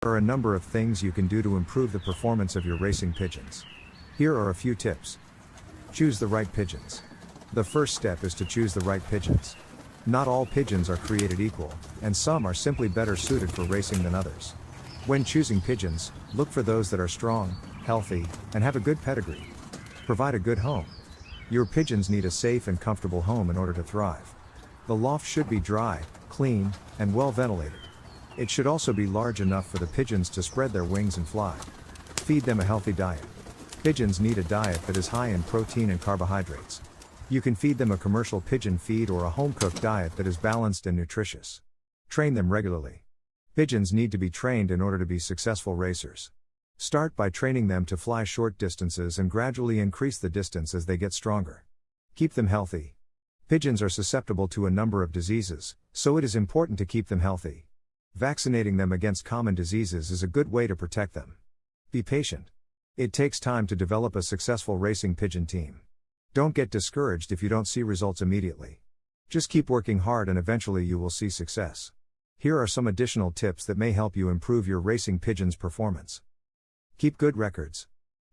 There are a number of things you can do to improve the performance of your racing pigeons. Here are a few tips. Choose the right pigeons. The first step is to choose the right pigeons. Not all pigeons are created equal, and some are simply better suited for racing than others. When choosing pigeons, look for those that are strong, healthy, and have a good pedigree. Provide a good home. Your pigeons need a safe and comfortable home in order to thrive. The loft should be dry, clean, and well ventilated. It should also be large enough for the pigeons to spread their wings and fly. Feed them a healthy diet. Pigeons need a diet that is high in protein and carbohydrates. You can feed them a commercial pigeon feed or a home-cooked diet that is balanced and nutritious. Train them regularly. Pigeons need to be trained in order to be successful racers. Start by training them to fly short distances and gradually increase the distance as they get stronger. Keep them healthy. Pigeons are susceptible to a number of diseases, so it is important to keep them healthy. Vaccinating them against common diseases is a good way to protect them. Be patient. It takes time to develop a successful racing pigeon team. Don't get discouraged if you don't see results immediately. Just keep working hard and eventually you will see success. Here are some additional tips that may help you improve your racing pigeons' performance. Keep good records.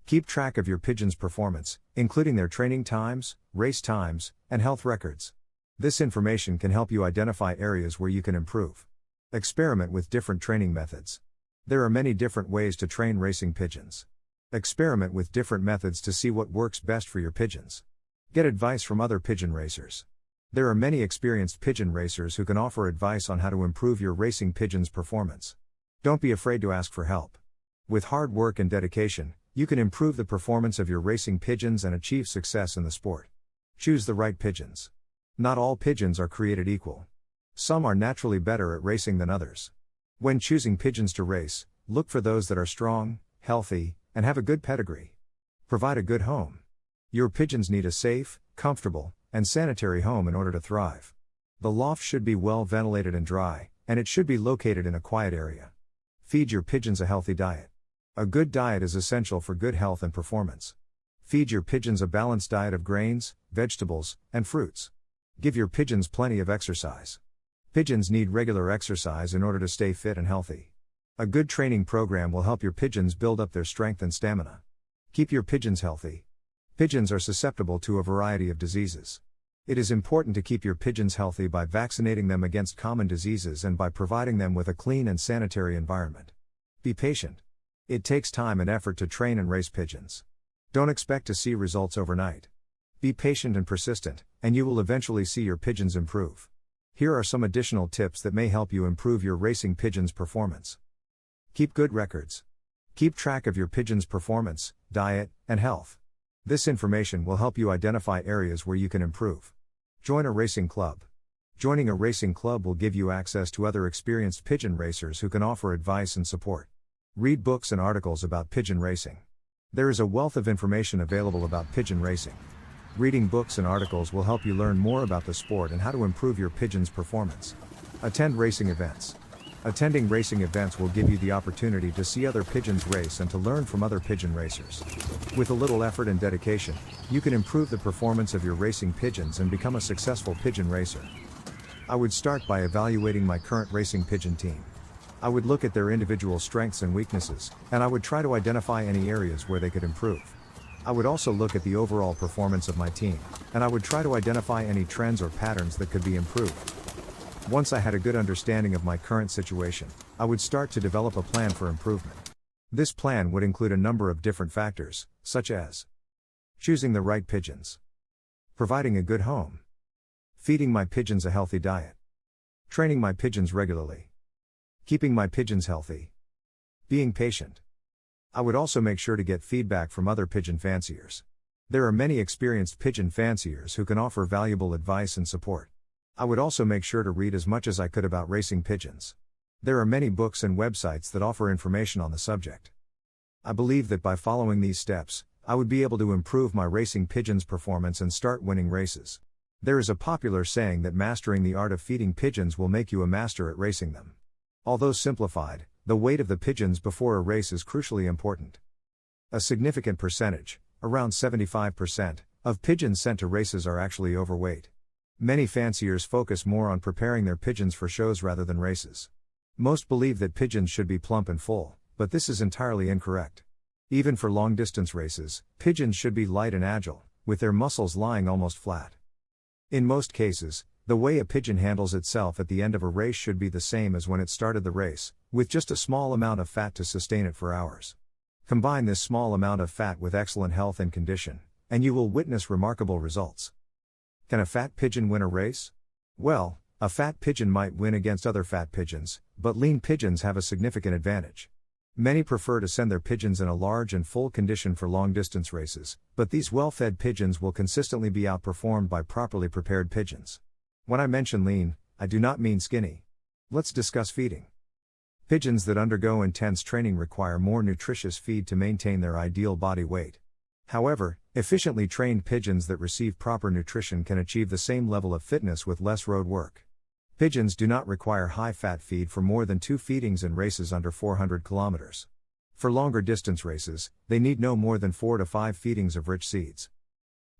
Keep track of your pigeons' performance, including their training times, race times, and health records. This information can help you identify areas where you can improve. Experiment with different training methods. There are many different ways to train racing pigeons. Experiment with different methods to see what works best for your pigeons. Get advice from other pigeon racers. There are many experienced pigeon racers who can offer advice on how to improve your racing pigeons' performance. Don't be afraid to ask for help. With hard work and dedication, you can improve the performance of your racing pigeons and achieve success in the sport. Choose the right pigeons. Not all pigeons are created equal. Some are naturally better at racing than others. When choosing pigeons to race, look for those that are strong, healthy, and have a good pedigree. Provide a good home. Your pigeons need a safe, comfortable, and sanitary home in order to thrive. The loft should be well ventilated and dry, and it should be located in a quiet area. Feed your pigeons a healthy diet. A good diet is essential for good health and performance. Feed your pigeons a balanced diet of grains, vegetables, and fruits. Give your pigeons plenty of exercise. Pigeons need regular exercise in order to stay fit and healthy. A good training program will help your pigeons build up their strength and stamina. Keep your pigeons healthy. Pigeons are susceptible to a variety of diseases. It is important to keep your pigeons healthy by vaccinating them against common diseases and by providing them with a clean and sanitary environment. Be patient. It takes time and effort to train and raise pigeons. Don't expect to see results overnight. Be patient and persistent, and you will eventually see your pigeons improve. Here are some additional tips that may help you improve your racing pigeons' performance. Keep good records. Keep track of your pigeons' performance, diet, and health. This information will help you identify areas where you can improve. Join a racing club. Joining a racing club will give you access to other experienced pigeon racers who can offer advice and support. Read books and articles about pigeon racing. There is a wealth of information available about pigeon racing. Reading books and articles will help you learn more about the sport and how to improve your pigeons' performance. Attend racing events. Attending racing events will give you the opportunity to see other pigeons race and to learn from other pigeon racers. With a little effort and dedication, you can improve the performance of your racing pigeons and become a successful pigeon racer. I would start by evaluating my current racing pigeon team. I would look at their individual strengths and weaknesses, and I would try to identify any areas where they could improve. I would also look at the overall performance of my team, and I would try to identify any trends or patterns that could be improved. Once I had a good understanding of my current situation, I would start to develop a plan for improvement. This plan would include a number of different factors, such as choosing the right pigeons, providing a good home, feeding my pigeons a healthy diet, training my pigeons regularly, keeping my pigeons healthy, being patient. I would also make sure to get feedback from other pigeon fanciers. There are many experienced pigeon fanciers who can offer valuable advice and support. I would also make sure to read as much as I could about racing pigeons. There are many books and websites that offer information on the subject. I believe that by following these steps, I would be able to improve my racing pigeons' performance and start winning races. There is a popular saying that mastering the art of feeding pigeons will make you a master at racing them. Although simplified, the weight of the pigeons before a race is crucially important. A significant percentage, around 75%, of pigeons sent to races are actually overweight. Many fanciers focus more on preparing their pigeons for shows rather than races. Most believe that pigeons should be plump and full, but this is entirely incorrect. Even for long-distance races, pigeons should be light and agile, with their muscles lying almost flat. In most cases, the way a pigeon handles itself at the end of a race should be the same as when it started the race, with just a small amount of fat to sustain it for hours. Combine this small amount of fat with excellent health and condition, and you will witness remarkable results. Can a fat pigeon win a race? Well, a fat pigeon might win against other fat pigeons, but lean pigeons have a significant advantage. Many prefer to send their pigeons in a large and full condition for long-distance races, but these well-fed pigeons will consistently be outperformed by properly prepared pigeons. When I mention lean, I do not mean skinny. Let's discuss feeding. Pigeons that undergo intense training require more nutritious feed to maintain their ideal body weight. However, efficiently trained pigeons that receive proper nutrition can achieve the same level of fitness with less road work. Pigeons do not require high-fat feed for more than 2 feedings in races under 400 kilometers. For longer distance races, they need no more than 4 to 5 feedings of rich seeds.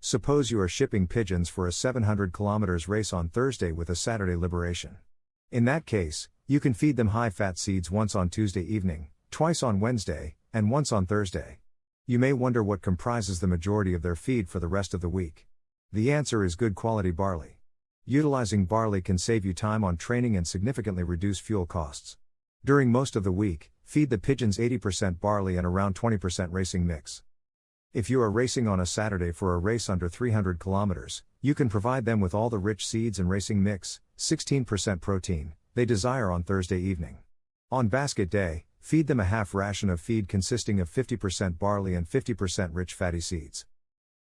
Suppose you are shipping pigeons for a 700 kilometers race on Thursday with a Saturday liberation. In that case, you can feed them high-fat seeds once on Tuesday evening, twice on Wednesday, and once on Thursday. You may wonder what comprises the majority of their feed for the rest of the week. The answer is good quality barley. Utilizing barley can save you time on training and significantly reduce fuel costs. During most of the week, feed the pigeons 80% barley and around 20% racing mix. If you are racing on a Saturday for a race under 300 kilometers, you can provide them with all the rich seeds and racing mix, 16% protein, they desire on Thursday evening. On basket day, feed them a half ration of feed consisting of 50% barley and 50% rich fatty seeds.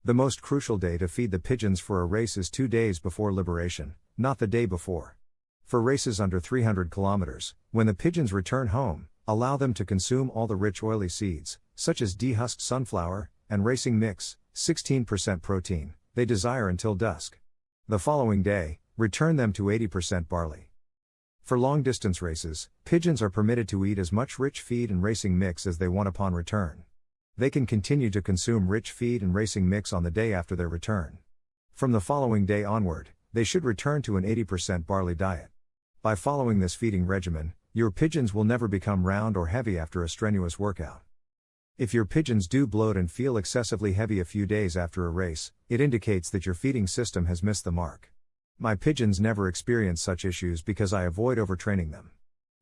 The most crucial day to feed the pigeons for a race is 2 days before liberation, not the day before. For races under 300 kilometers, when the pigeons return home, allow them to consume all the rich oily seeds, such as dehusked sunflower, and racing mix, 16% protein, they desire until dusk. The following day, return them to 80% barley. For long-distance races, pigeons are permitted to eat as much rich feed and racing mix as they want upon return. They can continue to consume rich feed and racing mix on the day after their return. From the following day onward, they should return to an 80% barley diet. By following this feeding regimen, your pigeons will never become round or heavy after a strenuous workout. If your pigeons do bloat and feel excessively heavy a few days after a race, it indicates that your feeding system has missed the mark. My pigeons never experience such issues because I avoid overtraining them.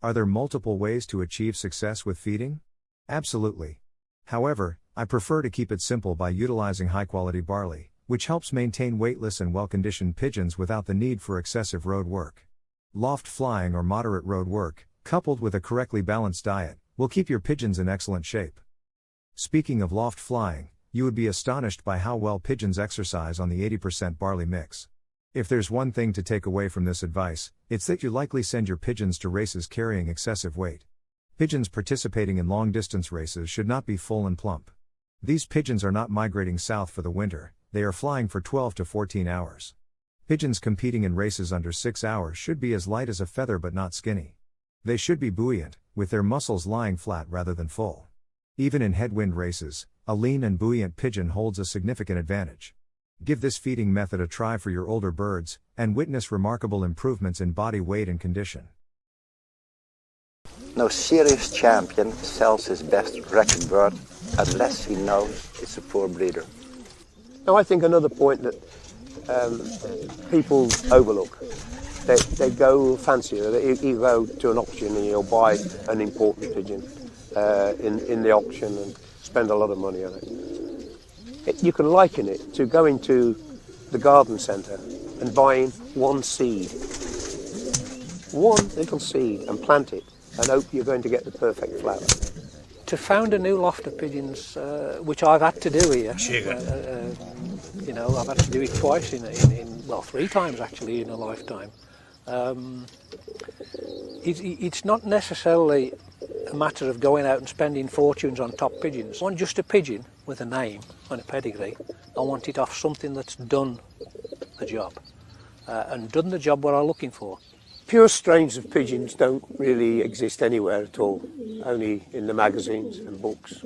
Are there multiple ways to achieve success with feeding? Absolutely. However, I prefer to keep it simple by utilizing high-quality barley, which helps maintain weightless and well-conditioned pigeons without the need for excessive road work. Loft flying or moderate road work, coupled with a correctly balanced diet, will keep your pigeons in excellent shape. Speaking of loft flying, you would be astonished by how well pigeons exercise on the 80% barley mix. If there's one thing to take away from this advice, it's that you likely send your pigeons to races carrying excessive weight. Pigeons participating in long-distance races should not be full and plump. These pigeons are not migrating south for the winter, they are flying for 12 to 14 hours. Pigeons competing in races under 6 hours should be as light as a feather but not skinny. They should be buoyant, with their muscles lying flat rather than full. Even in headwind races, a lean and buoyant pigeon holds a significant advantage. Give this feeding method a try for your older birds, and witness remarkable improvements in body weight and condition. No serious champion sells his best record bird unless he knows it's a poor breeder. Now I think another point that people overlook, they go fancier, you go to an auction and you'll buy an important pigeon in the auction and spend a lot of money on it. You can liken it to going to the garden centre and buying one seed, one little seed, and plant it and hope you're going to get the perfect flower. To found a new loft of pigeons, which I've had to do here, I've had to do it twice well, 3 times actually in a lifetime. It's not necessarily a matter of going out and spending fortunes on top pigeons. I want just a pigeon with a name and a pedigree. I want it off something that's done the job, and done the job what I'm looking for. Pure strains of pigeons don't really exist anywhere at all, only in the magazines and books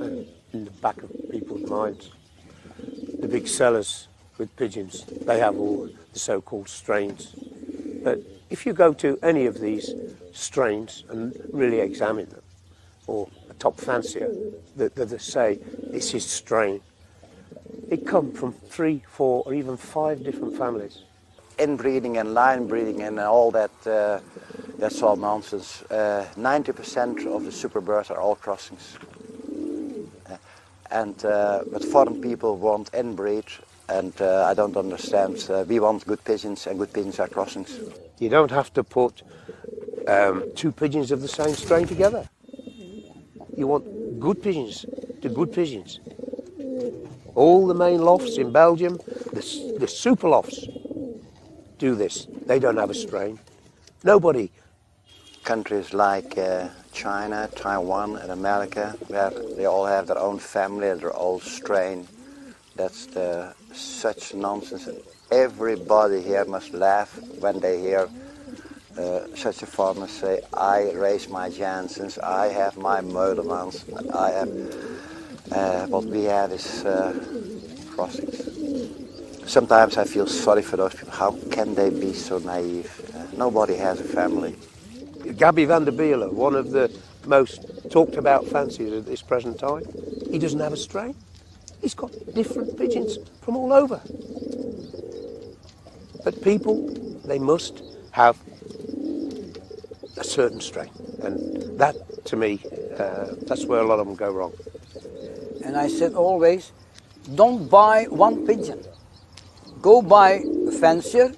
and in the back of people's minds. The big sellers with pigeons, they have all the so-called strains. But If you go to any of these strains and really examine them, or a top fancier that say this is strain, it comes from 3, 4 or even 5 different families. Inbreeding and line breeding and all that's all nonsense. 90% of the superbirds are all crossings. But foreign people want inbreed, and I don't understand. We want good pigeons, and good pigeons are crossings. You don't have to put 2 pigeons of the same strain together. You want good pigeons to good pigeons. All the main lofts in Belgium, the super lofts, do this. They don't have a strain. Nobody. Countries like China, Taiwan and America, where they all have their own family and their own strain. That's such nonsense. Everybody here must laugh when they hear such a farmer say, I raise my Jansens, I have my Meulemans, I have, what we have is crossings. Sometimes I feel sorry for those people. How can they be so naive? Nobody has a family. Gabby van der Bielen, one of the most talked about fanciers at this present time, he doesn't have a strain. He's got different pigeons from all over. But people, they must have a certain strain. And that, to me, that's where a lot of them go wrong. And I said always, don't buy one pigeon. Go buy a fancier,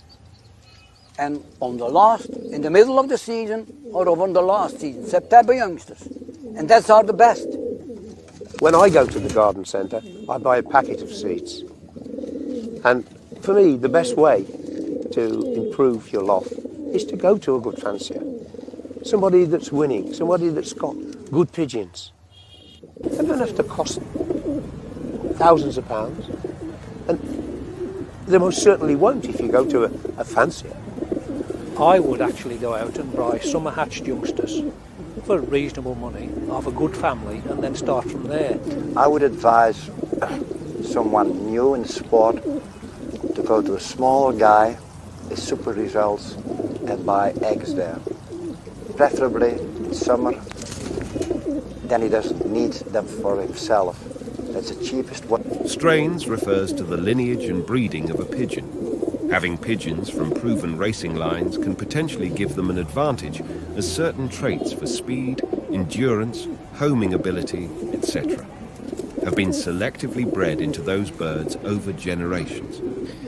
and in the middle of the season, or on the last season, September youngsters. And that's are the best. When I go to the garden centre, I buy a packet of seeds. And for me, the best way to improve your loft is to go to a good fancier. Somebody that's winning, somebody that's got good pigeons. They don't have to cost thousands of pounds. And they most certainly won't if you go to a fancier. I would actually go out and buy summer hatched youngsters for reasonable money of a good family and then start from there. I would advise someone new in the sport to go to a smaller guy with super results and buy eggs there. Preferably in summer, then he doesn't need them for himself. That's the cheapest one. Strains refers to the lineage and breeding of a pigeon. Having pigeons from proven racing lines can potentially give them an advantage, as certain traits for speed, endurance, homing ability, etc. have been selectively bred into those birds over generations.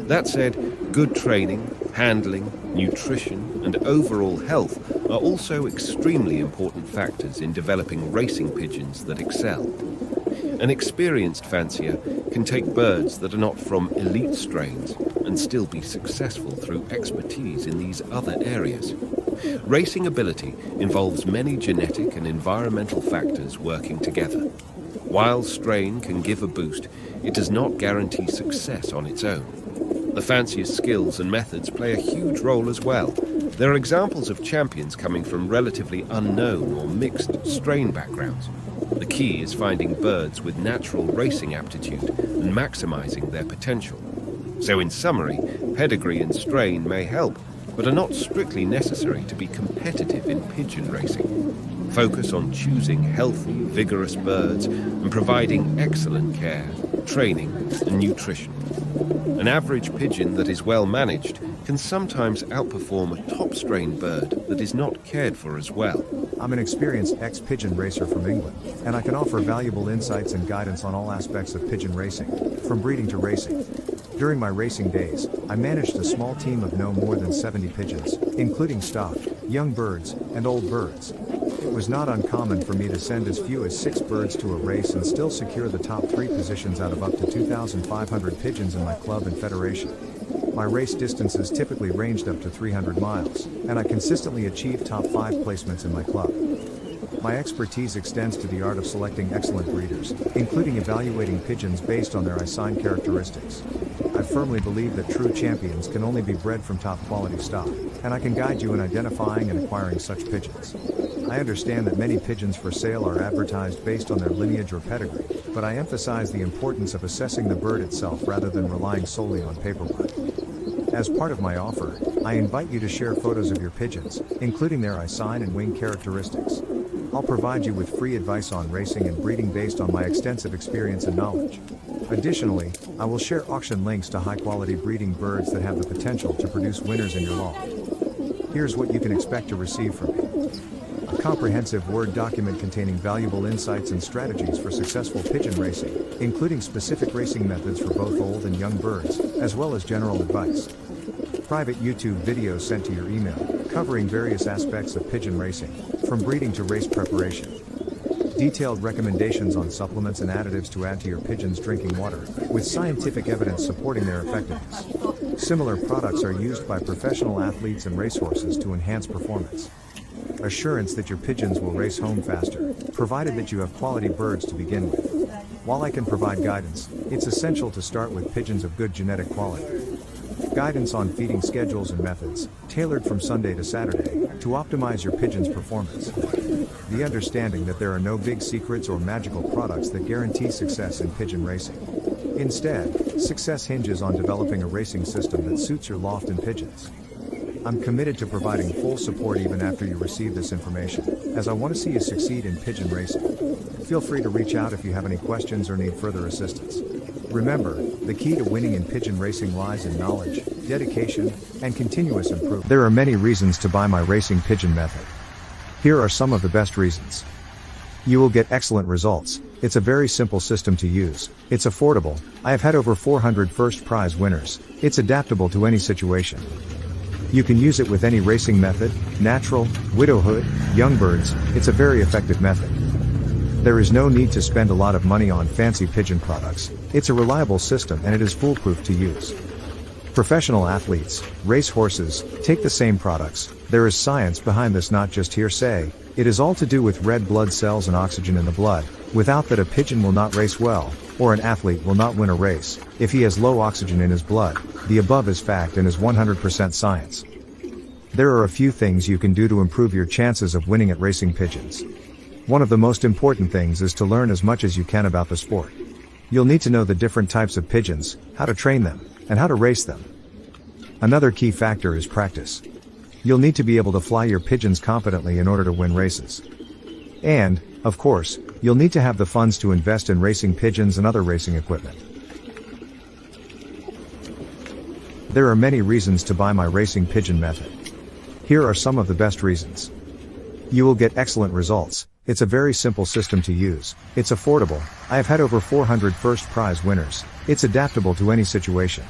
That said, good training, handling, nutrition and overall health are also extremely important factors in developing racing pigeons that excel. An experienced fancier can take birds that are not from elite strains and still be successful through expertise in these other areas. Racing ability involves many genetic and environmental factors working together. While strain can give a boost, it does not guarantee success on its own. The fancier's skills and methods play a huge role as well. There are examples of champions coming from relatively unknown or mixed strain backgrounds. The key is finding birds with natural racing aptitude and maximizing their potential. So in summary, pedigree and strain may help, but are not strictly necessary to be competitive in pigeon racing. Focus on choosing healthy, vigorous birds and providing excellent care, training and nutrition. An average pigeon that is well managed can sometimes outperform a top strain bird that is not cared for as well. I'm an experienced ex-pigeon racer from England, and I can offer valuable insights and guidance on all aspects of pigeon racing, from breeding to racing. During my racing days, I managed a small team of no more than 70 pigeons, including stock, young birds, and old birds. It was not uncommon for me to send as few as 6 birds to a race and still secure the top 3 positions out of up to 2,500 pigeons in my club and federation. My race distances typically ranged up to 300 miles, and I consistently achieved top 5 placements in my club. My expertise extends to the art of selecting excellent breeders, including evaluating pigeons based on their eye-sign characteristics. I firmly believe that true champions can only be bred from top quality stock, and I can guide you in identifying and acquiring such pigeons. I understand that many pigeons for sale are advertised based on their lineage or pedigree, but I emphasize the importance of assessing the bird itself rather than relying solely on paperwork. As part of my offer, I invite you to share photos of your pigeons, including their eye sign and wing characteristics. I'll provide you with free advice on racing and breeding based on my extensive experience and knowledge. Additionally, I will share auction links to high-quality breeding birds that have the potential to produce winners in your loft. Here's what you can expect to receive from me. A comprehensive Word document containing valuable insights and strategies for successful pigeon racing, including specific racing methods for both old and young birds, as well as general advice. Private YouTube videos sent to your email, covering various aspects of pigeon racing, from breeding to race preparation. Detailed recommendations on supplements and additives to add to your pigeon's drinking water, with scientific evidence supporting their effectiveness. Similar products are used by professional athletes and racehorses to enhance performance. Assurance that your pigeons will race home faster, provided that you have quality birds to begin with. While I can provide guidance, it's essential to start with pigeons of good genetic quality. Guidance on feeding schedules and methods, tailored from Sunday to Saturday, to optimize your pigeon's performance. The understanding that there are no big secrets or magical products that guarantee success in pigeon racing. Instead, success hinges on developing a racing system that suits your loft and pigeons. I'm committed to providing full support even after you receive this information, as I want to see you succeed in pigeon racing. Feel free to reach out if you have any questions or need further assistance. Remember, the key to winning in pigeon racing lies in knowledge, dedication, and continuous improvement. There are many reasons to buy my racing pigeon method. Here are some of the best reasons. You will get excellent results. It's a very simple system to use. It's affordable. I have had over 400 first prize winners. It's adaptable to any situation. You can use it with any racing method, natural, widowhood, young birds. It's a very effective method. There is no need to spend a lot of money on fancy pigeon products. It's a reliable system and it is foolproof to use. Professional athletes, race horses, take the same products. There is science behind this, not just hearsay. It is all to do with red blood cells and oxygen in the blood. Without that, a pigeon will not race well, or an athlete will not win a race. If he has low oxygen in his blood, the above is fact and is 100% science. There are a few things you can do to improve your chances of winning at racing pigeons. One of the most important things is to learn as much as you can about the sport. You'll need to know the different types of pigeons, how to train them, and how to race them. Another key factor is practice. You'll need to be able to fly your pigeons competently in order to win races. And, of course, you'll need to have the funds to invest in racing pigeons and other racing equipment. There are many reasons to buy my racing pigeon method. Here are some of the best reasons. You will get excellent results. It's a very simple system to use. It's affordable. I have had over 400 first prize winners. It's adaptable to any situation.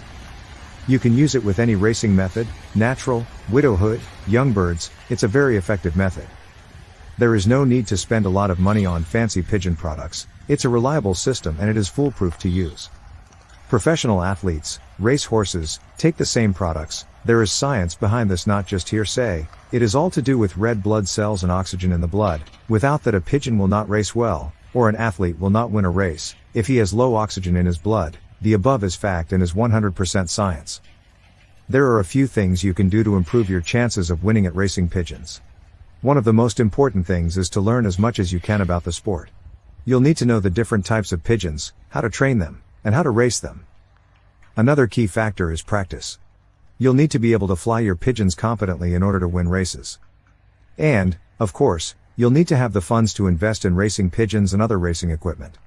You can use it with any racing method, natural, widowhood, young birds. It's a very effective method. There is no need to spend a lot of money on fancy pigeon products. It's a reliable system and it is foolproof to use. Professional athletes, race horses, take the same products. There is science behind this, not just hearsay. It is all to do with red blood cells and oxygen in the blood. Without that, a pigeon will not race well, or an athlete will not win a race. If he has low oxygen in his blood, the above is fact and is 100% science. There are a few things you can do to improve your chances of winning at racing pigeons. One of the most important things is to learn as much as you can about the sport. You'll need to know the different types of pigeons, how to train them, and how to race them. Another key factor is practice. You'll need to be able to fly your pigeons competently in order to win races. And, of course, you'll need to have the funds to invest in racing pigeons and other racing equipment.